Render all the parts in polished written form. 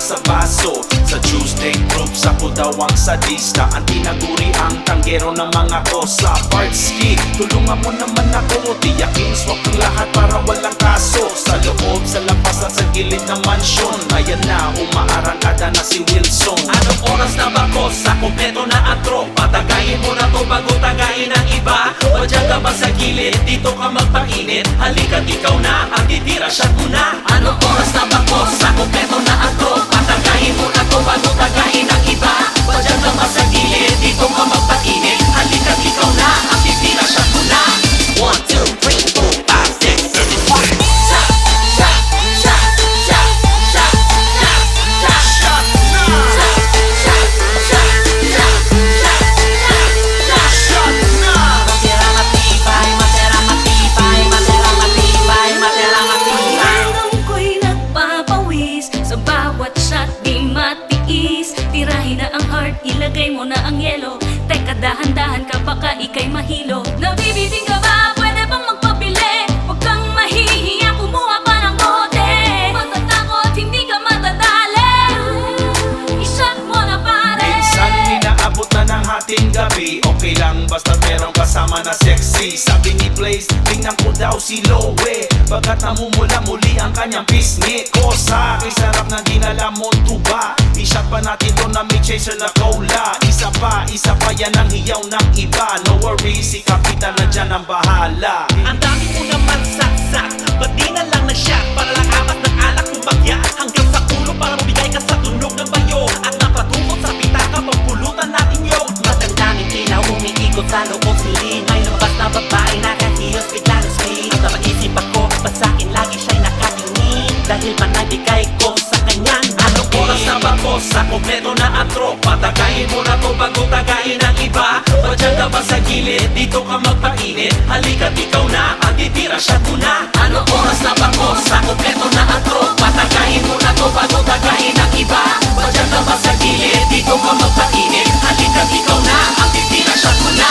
sa baso. Sa Tuesday group, ako daw ang sadista, ang tinaguri ang tanggero ng mga kosa. Partski, tulungan mo naman ako, tiyakin swak ang lahat para walang kaso. Sa loob, sa labas at sa gilid ng mansyon, ayan na, umaarangkada na si Wilson. Anong oras na ba kosa? Kompleto na ang tropa, tagayin mo na to bago tagayin ang iba. O dyan ka ba sa gilid, dito ka magpainit, halika't ikaw na ang titira, shot mo na. Anong oras na ba kosa? Kompleto na ang tropa, tagayin mo na to bago tagayin ang iba. O dyan ka ba sa gilid, dito ka magpainit, halika't ikaw na ang titira, shot mo na. 1, 2, 3, 4, 5, 6, 7, 8. Shot, shot, shot, shot, shot, shot, shot, shot, shot, shot, shot, shot, shot, shot, shot. Matira matibay, matira matibay, matira matibay, matira matibay. Alam ko'y nagpapawis, sa bawat shot di matiis. Tirahin na ang heart, ilagay mo na ang yelo. Teka, dahan-dahan ka, baka ika'y mahilo. Nabibiting ka ba? Pwede bang magpabili? Huwag kang mahihiya, kumuha pa ng bote. Matatakot, hindi ka matadali. I-shot mo na pare. Minsan minaabot na ng hating gabi, okay lang basta merong kasama na sexy. Sabi ni Blaze, tingnan ko daw si Lowe, pagkat namumula muli ang kanyang pisngi. Kosa, kay sarap na dinala mong tuba, i-shot pa natin doon na may chaser na cola. Isa pa yan ang hiyaw ng iba. No worries, si Kapitan na dyan ang bahala. Ang dami mo naman saksak, ba't di na lang na-shot? Para lang amat ng alak kumagya hanggang sa ulo, para mabigay ka sa tunog ng bayo at napatukot sa pitaka, pagpulutan natin yun. Matandaming ilaw, umiikot sa loob silin. May lumabas na babae, nakahiyos, bigla ng speed. Ang napaisip ako, ba't sa'kin lagi siya'y nakatingin? Dahil ba naibigay ko sa kanyang Anong oras na ba kosa? Kompleto na ang tropa, tagayin mo na to bago tagayin ang iba. O dyan ka ba sa gilid, dito ka magpainit, halika't ikaw na ang titira, shot mo na. Anong oras na ba kosa? Kompleto na ang tropa, tagayin mo na to bago tagayin ang iba. O dyan ka ba sa gilid, dito ka magpainit, halika't ikaw na ang titira, shot mo na.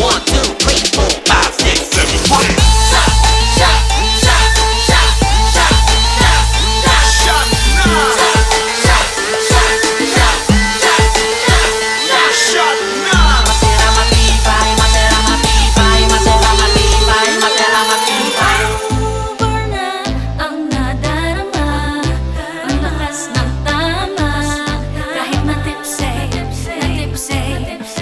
1, 2, 3, 4, 5, 6, 7, 8. Shot, shot, shot, shot, shot, shot, shot, shot na. Shot, shot, shot, shot, shot, shot na. matira matibay, matira matibay, matira matibay, matira matibay. Over na ang nadarama, ang lakas ng tama. Kahit natipse, natipse,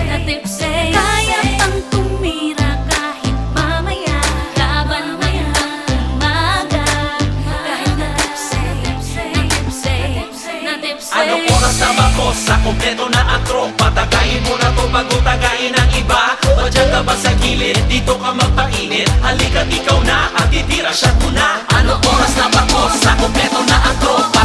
natipse. Kaya pang tumira kahit mamaya, laban hanggang umaga. Kahit natipse, natipse, natipse. Anong oras na ba kosa? Kompleto na ang tropa, tagayin mo na to bago tagayin ang iba. O dyan ka ba sa gilid, dito ka magpainit, halika't ikaw na ang titira, shot mo na. Anong oras na ba kosa? Kompleto na ang tropa,